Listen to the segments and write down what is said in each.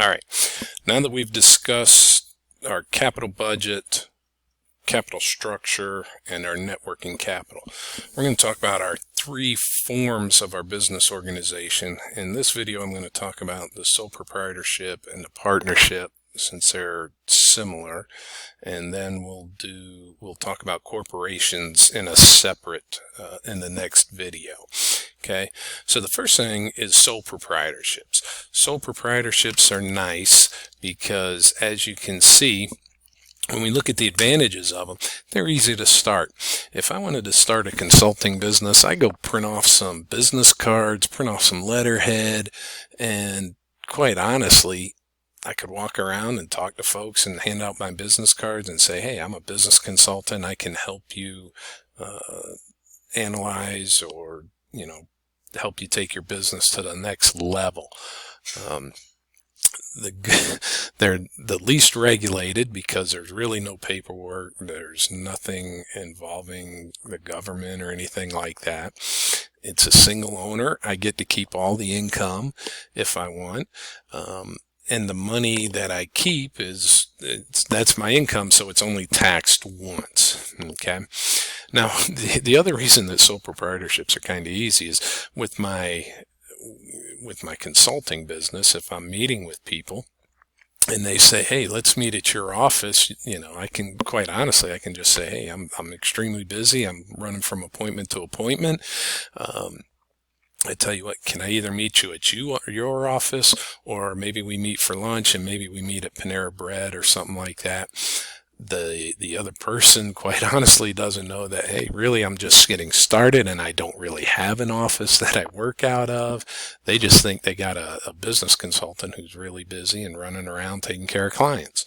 All right, now that we've discussed our capital budget, capital structure, and our networking capital, we're going to talk about our three forms of our business organization. In this video, I'm going to talk about the sole proprietorship and the partnership, since they're similar, and then we'll talk about corporations in a separate in the next video. Okay, so the first thing is sole proprietorships. Sole proprietorships are nice because, as you can see, when we look at the advantages of them, they're easy to start. If I wanted to start a consulting business, I go print off some business cards, print off some letterhead, and quite honestly, I could walk around and talk to folks and hand out my business cards and say, hey, I'm a business consultant. I can help you analyze or, help you take your business to the next level. They're the least regulated because there's really no paperwork. There's nothing involving the government or anything like that. It's a single owner. I get to keep all the income if I want. And the money that I keep that's my income, so it's only taxed once. Okay. Now, the other reason that sole proprietorships are kind of easy is with my consulting business. If I'm meeting with people and they say, hey, let's meet at your office, I can just say, hey, I'm extremely busy. I'm running from appointment to appointment. I tell you what, can I either meet you at your office, or maybe we meet for lunch and maybe we meet at Panera Bread or something like that. The other person, quite honestly, doesn't know that, hey, really, I'm just getting started and I don't really have an office that I work out of. They just think they got a business consultant who's really busy and running around taking care of clients.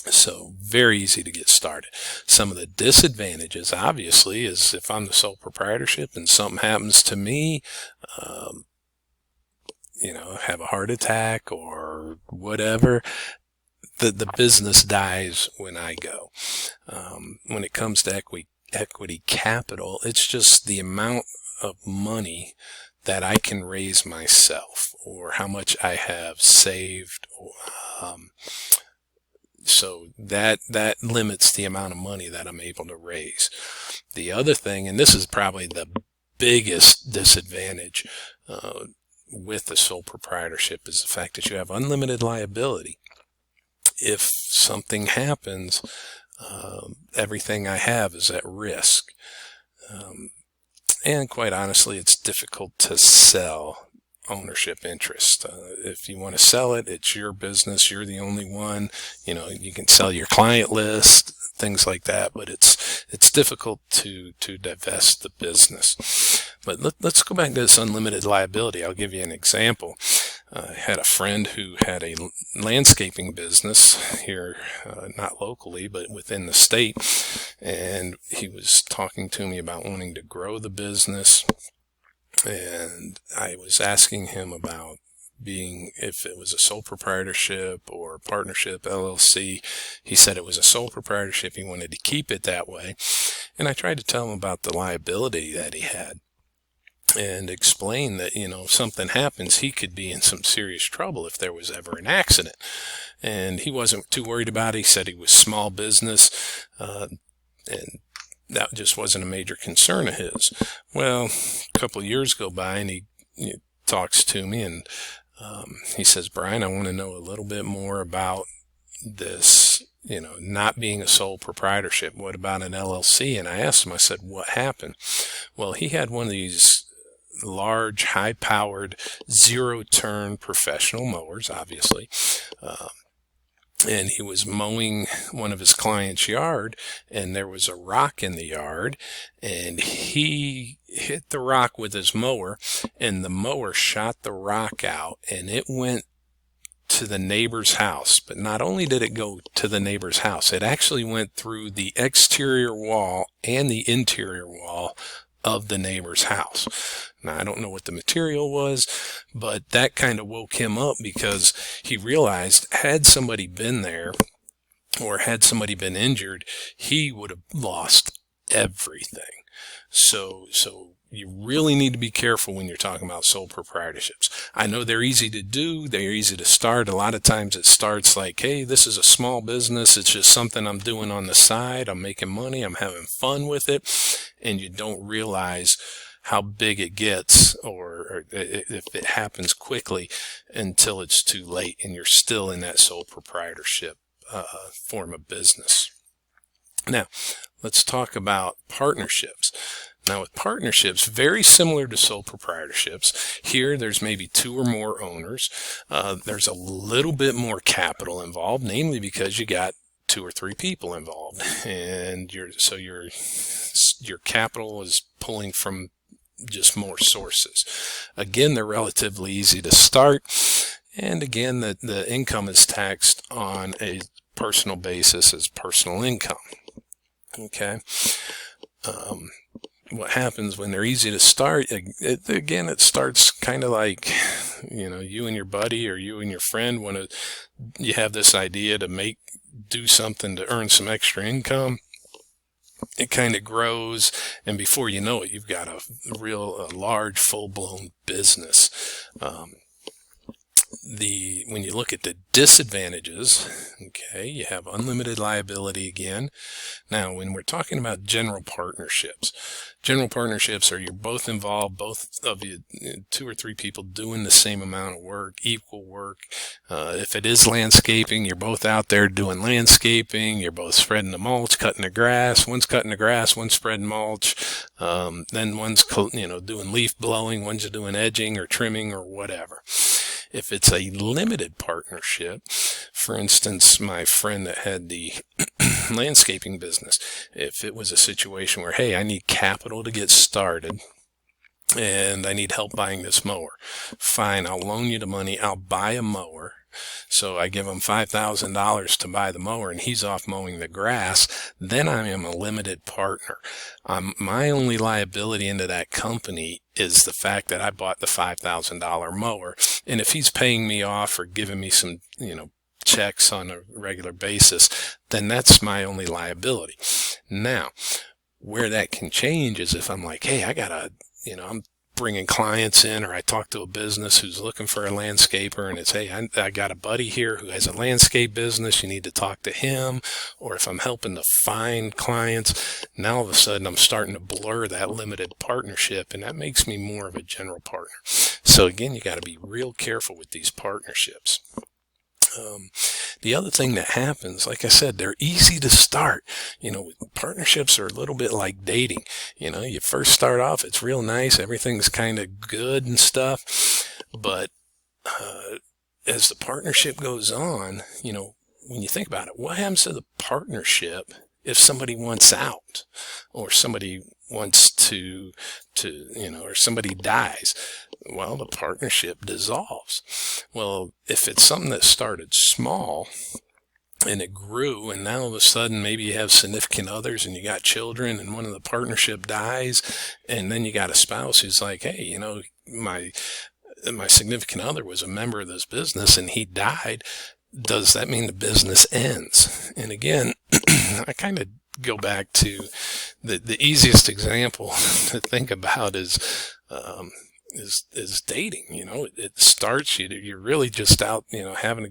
So very easy to get started. Some of the disadvantages, obviously, is if I'm the sole proprietorship and something happens to me, have a heart attack or whatever, the business dies when I go. When it comes to equity capital, it's just the amount of money that I can raise myself, or how much I have saved. So that limits the amount of money that I'm able to raise. The other thing, and this is probably the biggest disadvantage with the sole proprietorship, is the fact that you have unlimited liability. If something happens, everything I have is at risk. And quite honestly, it's difficult to sell ownership interest. If you want to sell it, it's your business. You're the only one. You can sell your client list, things like that, but it's difficult to divest the business. But let's go back to this unlimited liability. I'll give you an example. I had a friend who had a landscaping business here, not locally, but within the state, and he was talking to me about wanting to grow the business. And I was asking him about if it was a sole proprietorship or partnership, LLC. He said it was a sole proprietorship. He wanted to keep it that way. And I tried to tell him about the liability that he had and explain that, if something happens, he could be in some serious trouble if there was ever an accident. And he wasn't too worried about it. He said he was small business, and that just wasn't a major concern of his. Well, a couple of years go by and he talks to me and he says, Brian, I want to know a little bit more about this, not being a sole proprietorship. What about an LLC? And I asked him, I said, what happened? Well, he had one of these large, high-powered, zero-turn professional mowers, obviously. And he was mowing one of his clients' yard, and there was a rock in the yard, and he hit the rock with his mower, and the mower shot the rock out, and it went to the neighbor's house. But not only did it go to the neighbor's house, it actually went through the exterior wall and the interior wall of the neighbor's house. Now, I don't know what the material was, but that kind of woke him up, because he realized, had somebody been there or had somebody been injured, he would have lost everything. So you really need to be careful when you're talking about sole proprietorships. I know they're easy to do. They're easy to start. A lot of times it starts like, hey, this is a small business. It's just something I'm doing on the side. I'm making money. I'm having fun with it. And you don't realize how big it gets, or if it happens quickly, until it's too late and you're still in that sole proprietorship form of business. Now, let's talk about partnerships. Now, with partnerships, very similar to sole proprietorships, here there's maybe 2 or more owners. There's a little bit more capital involved, namely because you got 2 or 3 people involved, and your capital is pulling from just more sources. Again, they're relatively easy to start, and again, the income is taxed on a personal basis as personal income. Okay. What happens when they're easy to start, it starts kind of like, you and your buddy or you and your friend you have this idea to do something to earn some extra income. It kind of grows, and before you know it, you've got a large, full-blown business. When you look at the disadvantages, okay, you have unlimited liability again. Now, when we're talking about general partnerships are you're both involved, both of you, 2 or 3 people doing the same amount of work, equal work. If it is landscaping, you're both out there doing landscaping. You're both spreading the mulch, cutting the grass. One's cutting the grass, one's spreading mulch. Then one's, doing leaf blowing, one's doing edging or trimming or whatever. If it's a limited partnership, for instance, my friend that had the landscaping business, if it was a situation where, hey, I need capital to get started and I need help buying this mower, fine, I'll loan you the money, I'll buy a mower. So I give him $5,000 to buy the mower and he's off mowing the grass. Then I am a limited partner. My only liability into that company is the fact that I bought the $5,000 mower. And if he's paying me off or giving me some, checks on a regular basis, then that's my only liability. Now, where that can change is if I'm like, hey, I'm bringing clients in, or I talk to a business who's looking for a landscaper and it's, hey, I got a buddy here who has a landscape business, you need to talk to him. Or if I'm helping to find clients, now all of a sudden I'm starting to blur that limited partnership, and that makes me more of a general partner. So again, you got to be real careful with these partnerships. The other thing that happens, like I said, they're easy to start. Partnerships are a little bit like dating. You first start off, it's real nice, everything's kind of good and stuff. But as the partnership goes on, when you think about it, what happens to the partnership if somebody wants out, or somebody wants to or somebody dies? Well, the partnership dissolves. Well, if it's something that started small and it grew, and now all of a sudden maybe you have significant others and you got children, and one of the partnership dies, and then you got a spouse who's like, hey, my significant other was a member of this business and he died. Does that mean the business ends? And again, I kind of go back to the easiest example to think about is dating. It starts, you're really just out, having a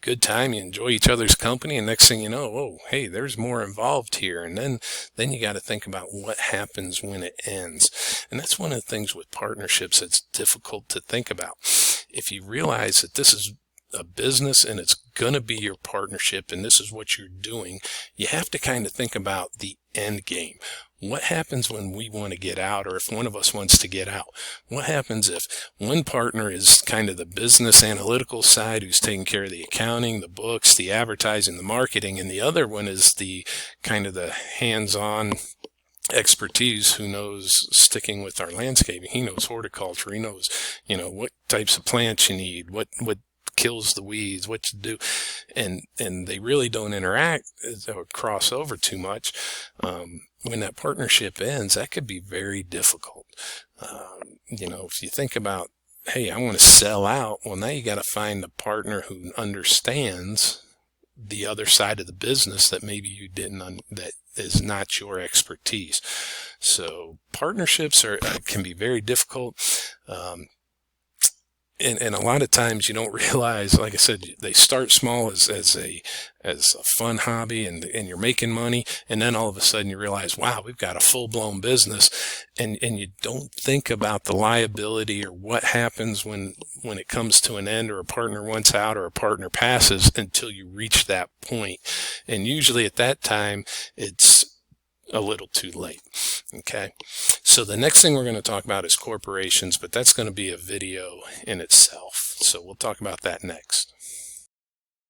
good time, you enjoy each other's company, and next thing you know, oh, hey, there's more involved here. And then you got to think about what happens when it ends. And that's one of the things with partnerships that's difficult to think about. If you realize that this is a business and it's going to be your partnership and this is what you're doing, you have to kind of think about the end game. What happens when we want to get out, or if one of us wants to get out? What happens if one partner is kind of the business analytical side, who's taking care of the accounting, the books, the advertising, the marketing, and the other one is the kind of the hands-on expertise who knows, sticking with our landscaping, he knows horticulture, he knows, what types of plants you need, what kills the weeds, what to do, and they really don't interact or cross over too much. When that partnership ends, that could be very difficult. If you think about, hey, I want to sell out, well, now you got to find a partner who understands the other side of the business that maybe you didn't, that is not your expertise. So partnerships can be very difficult. And a lot of times you don't realize, like I said, they start small as a fun hobby, and you're making money, and then all of a sudden you realize, wow, we've got a full-blown business, and you don't think about the liability or what happens when it comes to an end, or a partner wants out, or a partner passes, until you reach that point. And usually at that time, it's a little too late. Okay. So the next thing we're going to talk about is corporations, but that's going to be a video in itself. So we'll talk about that next.